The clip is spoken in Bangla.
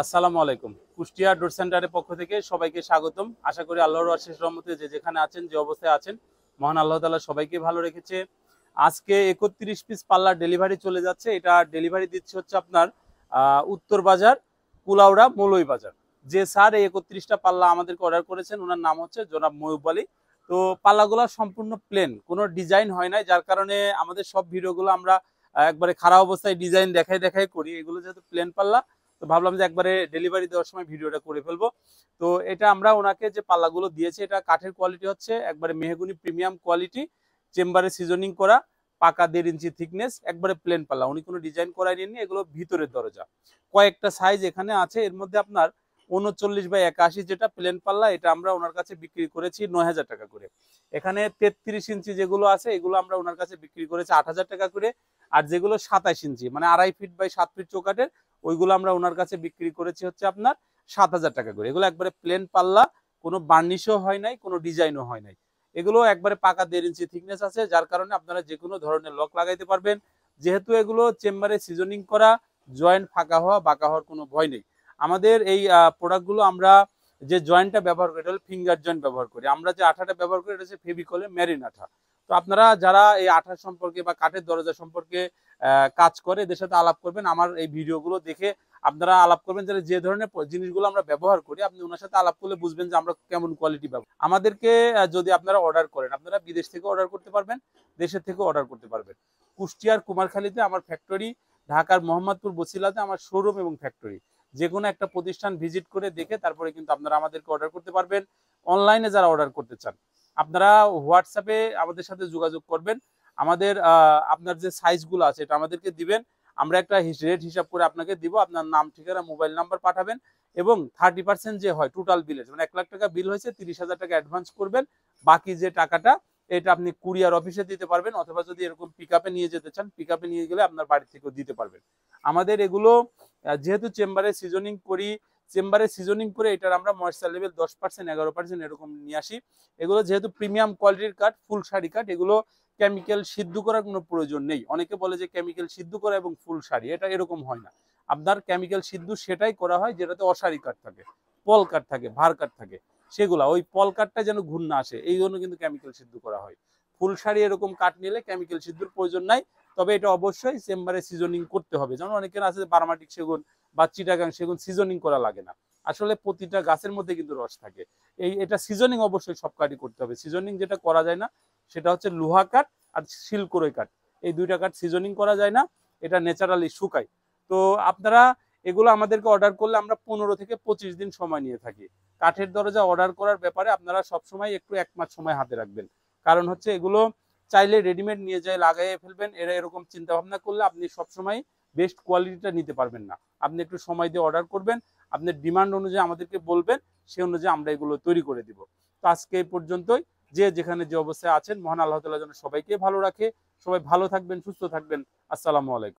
আসসালামু আলাইকুম। কুষ্টিয়া ডোর সেন্টারের পক্ষ থেকে সবাইকে স্বাগতম। আশা করি আল্লাহর অশেষ রহমতে যে যেখানে আছেন, যে অবস্থায় আছেন, মহান আল্লাহ তাআলা সবাইকে ভালো রেখেছে। আজকে ৩১ পিস পাল্লার ডেলিভারি চলে যাচ্ছে। এটা ডেলিভারি দিচ্ছে হচ্ছে আপনার উত্তর বাজার, কুলাউড়া, মৌলভী বাজার। যে স্যার এই ৩১টা পাল্লা আমাদেরকে অর্ডার করেছেন, ওনার নাম হচ্ছে জনাব ময়ূব আলী। তো পাল্লাগুলো সম্পূর্ণ প্লেন, কোনো ডিজাইন হয় নাই, যার কারণে আমাদের সব ভিডিওগুলো আমরা একবারে খারাপ অবস্থায় ডিজাইন দেখাই দেখাই করি। এগুলো যেহেতু প্লেন পাল্লা, তো ভাবলাম যে একবারে ডেলিভারি দেওয়ার সময় ভিডিওটা করে ফেলবো। তো এটা আমরা ওনাকে যে পাল্লাগুলো দিয়েছি, এটা কাঠের কোয়ালিটি হচ্ছে একবারে মেহগুনি প্রিমিয়াম কোয়ালিটি, চেম্বারে সিজনিং করা, পাকা 1.5 ইঞ্চি থিকনেস, একবারে প্লেন পাল্লা। উনি কোনো ডিজাইন করাই নেননি। এগুলো ভিতরের দরজা, কয়েকটা সাইজ এখানে আছে। এর মধ্যে আপনার 39x81 যেটা প্লেন পাল্লা, এটা আমরা ওনার কাছে বিক্রি করেছি 9,000 টাকা করে। এখানে 33 ইঞ্চি যেগুলো আছে, এগুলো আমরা ওনার কাছে বিক্রি করেছি 8,000 টাকা করে। আর যেগুলো 27 ইঞ্চি মানে 2.5 ফিট বাই 7 ফিট চৌকাঠের, ওইগুলো আমরা ওনার কাছে বিক্রি করেছি হচ্ছে আপনার 7,000 টাকা করে। এগুলো একবারে প্লেন পাল্লা, কোনো বার্নিশও হয় নাই, কোনো ডিজাইনও হয় নাই। এগুলো একবারে পাকা 1.5 ইঞ্চি থিকনেস আছে, যার কারণে আপনারা যে কোনো ধরনের লক লাগাইতে পারবেন। যেহেতু এগুলো চেম্বারে সিজনিং করা, জয়েন্ট ফাঁকা হওয়া বাঁকা হওয়ার কোনো ভয় নেই। আমাদের এই প্রোডাক্টগুলো আমরা যে জয়েন্টটা ব্যবহার করি, এটা হলো ফিঙ্গার জয়েন্ট ব্যবহার করি। আমরা যে আঠাটা ব্যবহার করি, এটা হচ্ছে ফেভিকলের মেরিন আঠা। তো আপনারা যারা এই আঠা সম্পর্কে বা কাঠের দরজা সম্পর্কে কাজ করে, এদের সাথে আলাপ করবেন। আমার এই ভিডিওগুলো দেখে আপনারা আলাপ করবেন, যে ধরনের জিনিসগুলো আমরা ব্যবহার করি, আপনি ওনার সাথে আলাপ করলে বুঝবেন যে আমরা কেমন কোয়ালিটি ব্যবহার। আমাদেরকে যদি আপনারা অর্ডার করেন, আপনারা বিদেশ থেকে অর্ডার করতে পারবেন, দেশের থেকে অর্ডার করতে পারবেন। কুষ্টিয়ার কুমারখালীতে আমার ফ্যাক্টরি, ঢাকার মোহাম্মদপুর বছিলাতে আমার শোরুম এবং ফ্যাক্টরি। যে কোনো একটা প্রতিষ্ঠান ভিজিট করে দেখে তারপরে কিন্তু আপনারা আমাদেরকে অর্ডার করতে পারবেন। অনলাইনে যারা অর্ডার করতে চান, আপনারা হোয়াটসঅ্যাপে আমাদের সাথে যোগাযোগ করবেন। আমাদের আপনার যে সাইজগুলো আছে, এটা আমাদেরকে দিবেন। আমরা একটা রেট হিসাব করে আপনাকে দিব। আপনার নাম, ঠিকানা, মোবাইল নাম্বার পাঠাবেন এবং 30% যে হয় টোটাল বিলে, মানে 1 লাখ টাকা বিল হয়েছে, 30,000 টাকা অ্যাডভান্স করবেন। বাকি যে টাকাটা, এটা আপনি কুরিয়ার অফিসে দিতে পারবেন, অথবা যদি এরকম পিকআপে নিয়ে যেতে চান, পিকআপে নিয়ে গেলে আপনার বাড়ি থেকেও দিতে পারবেন। আমাদের এগুলো যেহেতু চেম্বারে সিজনিং করি, চেম্বারে সিজনিং করে এটার আমরা ময়েশ্চার লেভেল 10%, 11% এরকম নিয়ে আসি। এগুলো যেহেতু প্রিমিয়াম কোয়ালিটির কাঠ, ফুল শাড়ি কাঠ, এগুলো কেমিক্যাল সিদ্ধ করার কোনো প্রয়োজন নেই। অনেকে বলে যে কেমিক্যাল সিদ্ধ করা এবং ফুল শাড়ি, এটা এরকম হয় না। আপনার কেমিক্যাল সিদ্ধ সেটাই করা হয় যেটাতে অসারি কাঠ থাকে, পল কাঠ থাকে, ভার কাঠ থাকে। সেগুলা ওই পল কাঠটা যেন ঘুণ না আসে, এই জন্য কিন্তু কেমিক্যাল সিদ্ধ করা হয়। ফুল শাড়ি এরকম কাঠ নিলে কেমিক্যাল সিদ্ধর প্রয়োজন নাই। তবে এটা অবশ্যই চেম্বারে সিজনিং করতে হবে। যেমন অনেকের আছে বার্মাটিক সেগুন বা চিটাগাং সেগুন সিজনিং করা লাগে না। আসলে প্রতিটা গাছের মধ্যে কিন্তু রস থাকে। এটা সিজনিং অবশ্যই সব কাঠই করতে হবে। সিজনিং যেটা করা যায় না, সেটা হচ্ছে লোহা কাঠ আর শিলকোরই কাঠ। এই দুইটা কাঠ সিজনিং করা যায় না, এটা ন্যাচারালি শুকায়। তো আপনারা এগুলো আমাদেরকে অর্ডার করলে আমরা 15 থেকে 25 দিন সময় নিয়ে থাকি। কাঠের দরজা অর্ডার করার ব্যাপারে আপনারা সবসময় একটু 1 মাস সময় হাতে রাখবেন। কারণ হচ্ছে এগুলো চাইলে রেডিমেড নিয়ে যায় লাগাইয়ে ফেলবেন, এরকম চিন্তা ভাবনা করলে আপনি সবসময় বেস্ট কোয়ালিটিটা নিতে পারবেন না। আপনি একটু সময় দিয়ে অর্ডার করবেন, আপনার ডিমান্ড অনুযায়ী আমাদেরকে বলবেন, সেই অনুযায়ী আমরা এগুলো তৈরি করে দিব। তো আজকে এই পর্যন্তই। যে যেখানে যে অবস্থায় আছেন, মহান আল্লাহ তাআলা যেন সবাইকে ভালো রাখে। সবাই ভালো থাকবেন, সুস্থ থাকবেন। আসসালামু আলাইকুম।